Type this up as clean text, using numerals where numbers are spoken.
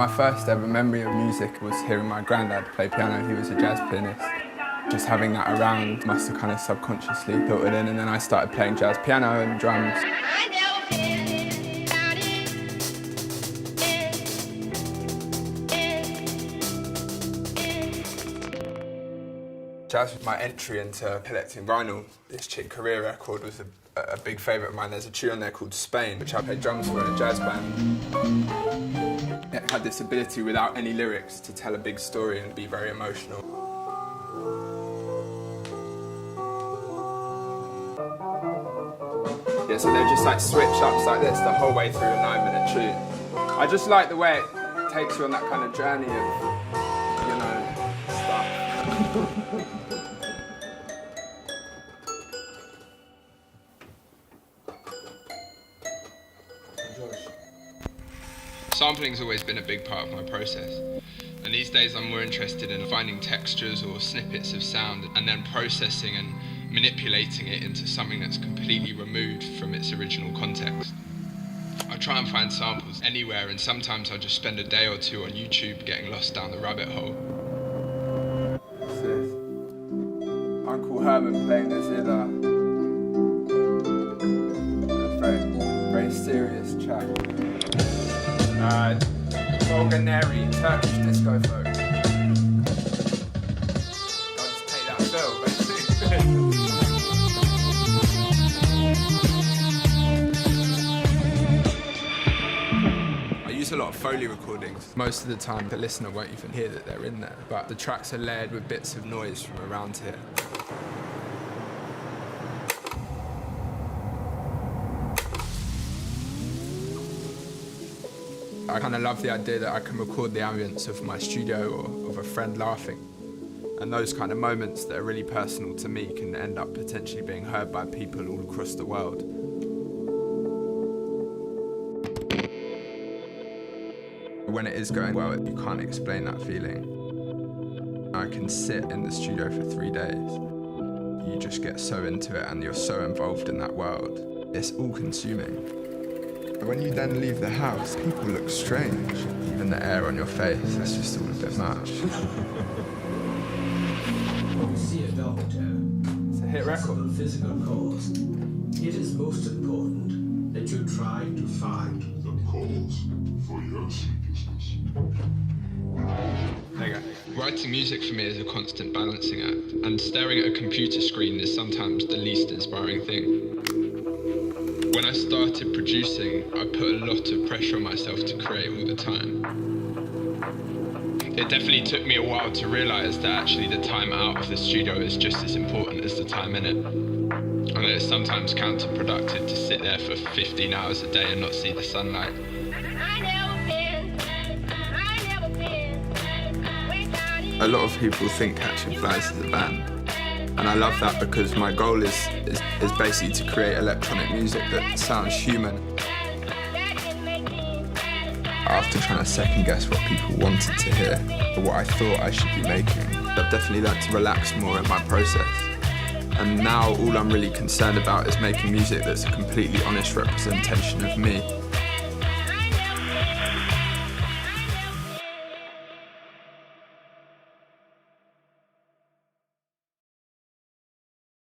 My first ever memory of music was hearing my granddad play piano. He was a jazz pianist. Just having that around must have kind of subconsciously filtered in, and then I started playing jazz piano and drums. Jazz was my entry into collecting vinyl. This Chick Corea record was a big favourite of mine. There's a tune on there called Spain, which I played drums for in a jazz band. It had this ability without any lyrics to tell a big story and be very emotional. Yeah, so they're just like switch-ups like this the whole way through a 9-minute tune. I just like the way it takes you on that kind of journey of, you know, stuff. Sampling's always been a big part of my process, and these days I'm more interested in finding textures or snippets of sound and then processing and manipulating it into something that's completely removed from its original context. I try and find samples anywhere, and sometimes I just spend a day or two on YouTube getting lost down the rabbit hole. What's this? Uncle Herman playing the zither. A very serious track. Bulgari, Turkish disco folk. I'll just take that bill, basically. I use a lot of Foley recordings. Most of the time, the listener won't even hear that they're in there, but the tracks are layered with bits of noise from around here. I kind of love the idea that I can record the ambience of my studio or of a friend laughing. And those kind of moments that are really personal to me can end up potentially being heard by people all across the world. When it is going well, you can't explain that feeling. I can sit in the studio for 3 days. You just get so into it and you're so involved in that world. It's all-consuming. When you then leave the house, people look strange. Even the air on your face, that's just all a bit much. When you see a doctor, it's a hit record. For physical cause, it is most important that you try to find the cause for your sleeplessness. There you go. Writing music for me is a constant balancing act, and staring at a computer screen is sometimes the least inspiring thing. When I started producing, I put a lot of pressure on myself to create all the time. It definitely took me a while to realise that actually the time out of the studio is just as important as the time in it. And that it's sometimes counterproductive to sit there for 15 hours a day and not see the sunlight. A lot of people think Catching Flies is a band. And I love that because my goal is basically to create electronic music that sounds human. After trying to second guess what people wanted to hear or what I thought I should be making, I've definitely learned to relax more in my process. And now all I'm really concerned about is making music that's a completely honest representation of me.